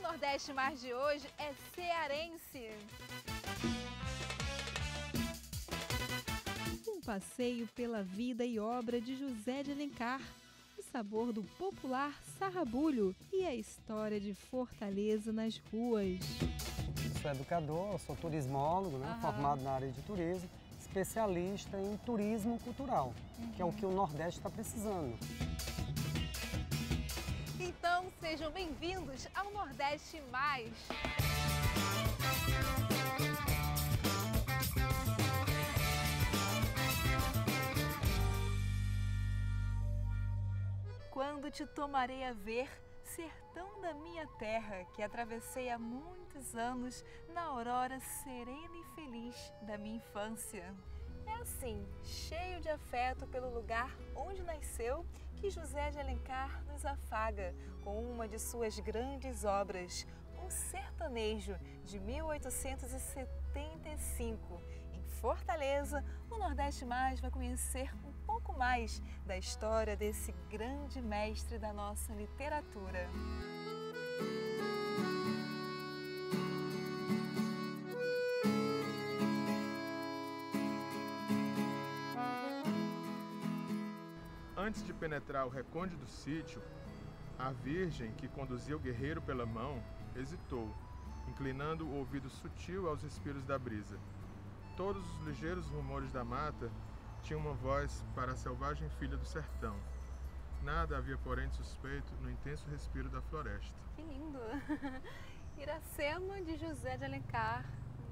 Nordeste Mais de hoje é cearense. Um passeio pela vida e obra de José de Alencar, o sabor do popular sarrabulho e a história de Fortaleza nas ruas. Sou educador, sou turismólogo, formado na área de turismo, especialista em turismo cultural, que é o que o Nordeste está precisando. Então, sejam bem-vindos ao Nordeste Mais. Quando te tomarei a ver, sertão da minha terra, que atravessei há muitos anos na aurora serena e feliz da minha infância. É assim, cheio de afeto pelo lugar onde nasceu, que José de Alencar nos afaga com uma de suas grandes obras, O Sertanejo, de 1875. Em Fortaleza, o Nordeste Mais vai conhecer um pouco mais da história desse grande mestre da nossa literatura. Antes de penetrar o recôndito sítio, a virgem, que conduzia o guerreiro pela mão, hesitou, inclinando o ouvido sutil aos suspiros da brisa. Todos os ligeiros rumores da mata tinham uma voz para a selvagem filha do sertão. Nada havia, porém, de suspeito no intenso respiro da floresta. Que lindo! Iracema de José de Alencar,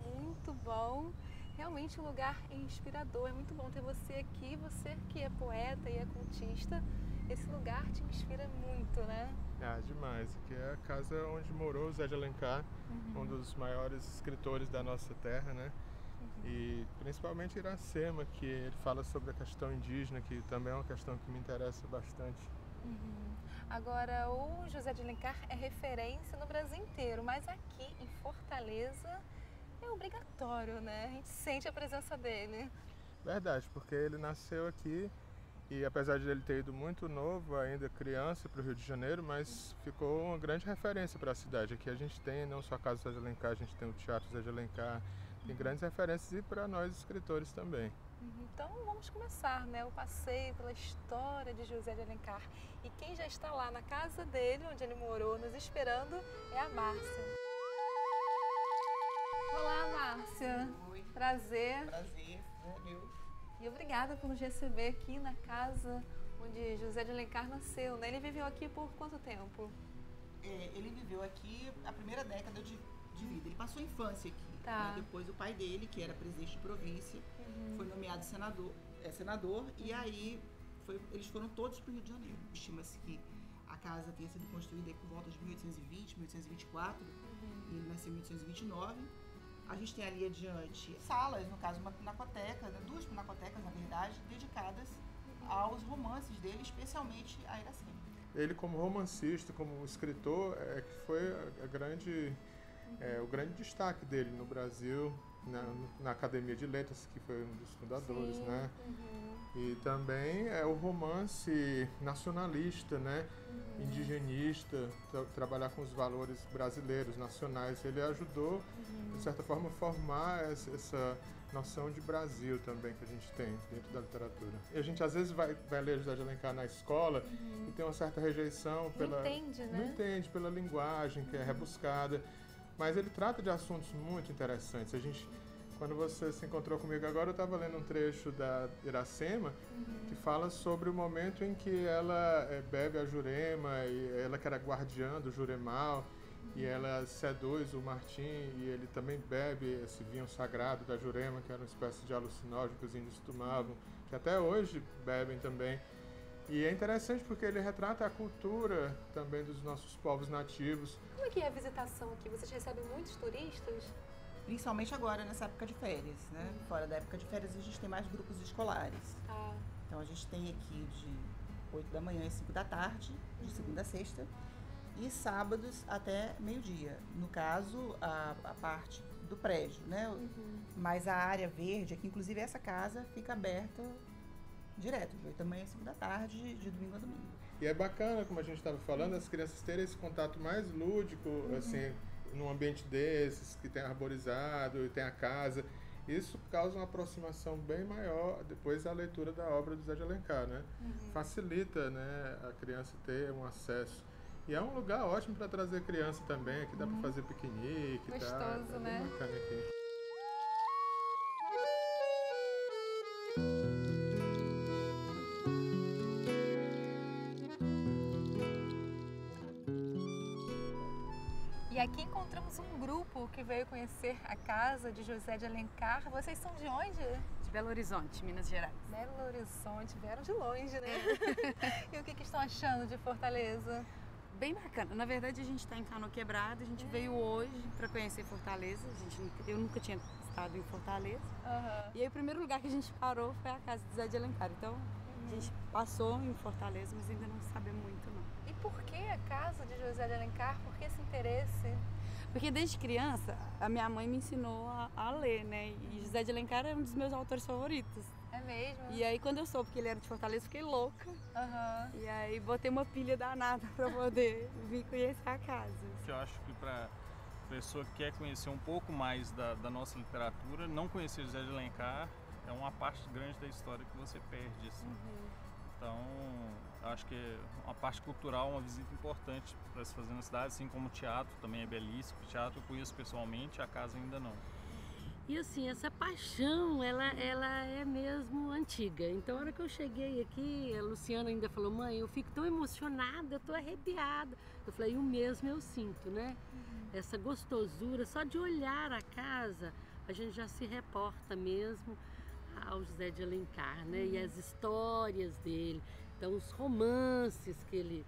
muito bom. Realmente um lugar inspirador, é muito bom ter você aqui, você que é poeta e é contista, esse lugar te inspira muito, né? Ah, demais, aqui é a casa onde morou José de Alencar, um dos maiores escritores da nossa terra, né? E principalmente Iracema, que ele fala sobre a questão indígena, que também é uma questão que me interessa bastante. Agora, o José de Alencar é referência no Brasil inteiro, mas aqui em Fortaleza é obrigatório, né? A gente sente a presença dele. Verdade, porque ele nasceu aqui e apesar de ele ter ido muito novo, ainda criança, para o Rio de Janeiro, mas ficou uma grande referência para a cidade. Aqui a gente tem não só a Casa José de Alencar, a gente tem o Teatro José de Alencar, tem grandes referências e para nós escritores também. Então vamos começar, né? O passeio pela história de José de Alencar. E quem já está lá na casa dele, onde ele morou, nos esperando, é a Márcia. Olá, Márcia. Oi. Prazer. Prazer, é meu. E obrigada por nos receber aqui na casa onde José de Alencar nasceu, né? Ele viveu aqui por quanto tempo? Ele viveu aqui a primeira década de vida. Ele passou a infância aqui. Tá. Depois o pai dele, que era presidente de província, foi nomeado senador e aí eles foram todos para o Rio de Janeiro. Estima-se que a casa tenha sido construída por volta de 1820, 1824, e ele nasceu em 1829. A gente tem ali adiante salas, no caso uma pinacoteca, duas pinacotecas, na verdade, dedicadas aos romances dele, especialmente a Iracema. Ele, como romancista, como escritor, que foi o grande destaque dele no Brasil, na Academia de Letras, que foi um dos fundadores, né? E também é o romance nacionalista, né? Indigenista, trabalhar com os valores brasileiros, nacionais. Ele ajudou, de certa forma, a formar essa noção de Brasil também que a gente tem dentro da literatura. E a gente às vezes vai ler José de Alencar na escola e tem uma certa rejeição pela... Não entende, né? Não entende, pela linguagem que é rebuscada. Mas ele trata de assuntos muito interessantes. Quando você se encontrou comigo agora, eu estava lendo um trecho da Iracema que fala sobre o momento em que ela bebe a Jurema, e ela que era guardiã do Juremal, e ela seduz o Martim, e ele também bebe esse vinho sagrado da Jurema, que era uma espécie de alucinógeno que os índios tomavam, que até hoje bebem também. E é interessante porque ele retrata a cultura também dos nossos povos nativos. Como é que é a visitação aqui? Vocês recebem muitos turistas? Principalmente agora, nessa época de férias, né? Fora da época de férias, a gente tem mais grupos escolares. Ah. Então, a gente tem aqui de 8 da manhã e 5 da tarde, de segunda a sexta, e sábados até meio-dia. No caso, a parte do prédio, né? Mas a área verde, aqui, inclusive essa casa, fica aberta direto, de 8 da manhã e 5 da tarde, de domingo a domingo. E é bacana, como a gente estava falando, as crianças terem esse contato mais lúdico, assim, num ambiente desses, que tem arborizado e tem a casa. Isso causa uma aproximação bem maior depois da leitura da obra do José de Alencar, né? Facilita, né, a criança ter um acesso. E é um lugar ótimo para trazer criança também, aqui dá para fazer piquenique e tal. Gostoso, né? Bem bacana aqui. E aqui encontramos um grupo que veio conhecer a casa de José de Alencar. Vocês são de onde? De Belo Horizonte, Minas Gerais. Belo Horizonte, vieram de longe, né? E o que estão achando de Fortaleza? Bem bacana. Na verdade, a gente está em Canoa Quebrada. A gente veio hoje para conhecer Fortaleza. Eu nunca tinha estado em Fortaleza. E aí o primeiro lugar que a gente parou foi a casa de José de Alencar. Então, a gente passou em Fortaleza, mas ainda não sabe muito, não. E por que a casa de José de Alencar? Por que esse interesse? Porque desde criança, a minha mãe me ensinou a ler, né? E José de Alencar é um dos meus autores favoritos. É mesmo? E aí, quando eu soube que ele era de Fortaleza, fiquei louca. E aí, botei uma pilha danada para poder vir conhecer a casa. Eu acho que para a pessoa que quer conhecer um pouco mais da nossa literatura, não conhecer José de Alencar é uma parte grande da história que você perde, assim. Então, eu acho que é uma parte cultural, uma visita importante para se fazer na cidade, assim como o teatro também é belíssimo. O teatro eu conheço pessoalmente, a casa ainda não. E assim, essa paixão, ela é mesmo antiga. Então, a hora que eu cheguei aqui, a Luciana ainda falou: mãe, eu fico tão emocionada, eu tô arrepiada. Eu falei: o mesmo eu sinto, né? Essa gostosura, só de olhar a casa, a gente já se reporta mesmo ao José de Alencar, né? E as histórias dele. Então, os romances que ele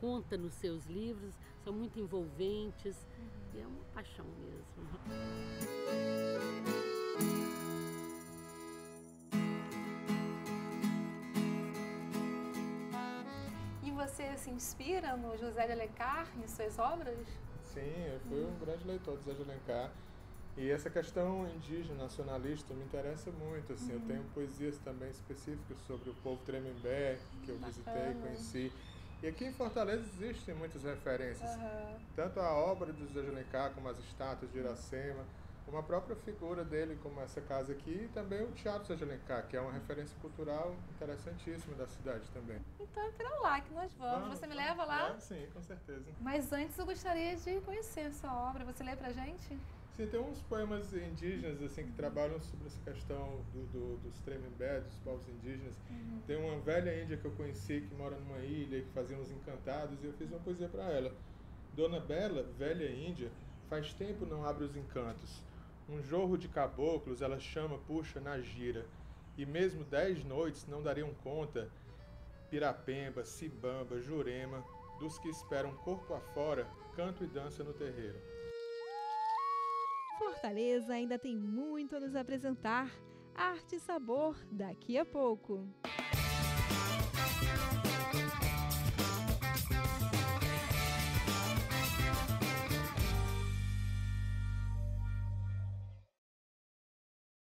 conta nos seus livros são muito envolventes. E é uma paixão mesmo. E você se inspira no José de Alencar, em suas obras? Sim, eu fui um grande leitor do José de Alencar. E essa questão indígena, nacionalista, me interessa muito. Assim, eu tenho poesias também específicas sobre o povo Tremembé, que eu visitei e conheci. E aqui em Fortaleza existem muitas referências, tanto a obra do José de Alencar, como as estátuas de Iracema, como a própria figura dele, como essa casa aqui, e também o Teatro José de Alencar, que é uma referência cultural interessantíssima da cidade também. Então é para lá que nós vamos. Você me leva lá? Claro, sim, com certeza. Mas antes eu gostaria de conhecer a sua obra. Você lê pra gente? Sim, tem uns poemas indígenas assim que trabalham sobre essa questão dos Tremembé, dos povos indígenas. Tem uma velha índia que eu conheci que mora numa ilha e que fazia uns encantados e eu fiz uma poesia para ela. Dona Bela, velha índia, faz tempo não abre os encantos. Um jorro de caboclos ela chama, puxa na gira. E mesmo 10 noites não dariam conta. Pirapemba, Cibamba, Jurema, dos que esperam corpo afora, canto e dança no terreiro. Fortaleza ainda tem muito a nos apresentar. Arte e Sabor, daqui a pouco.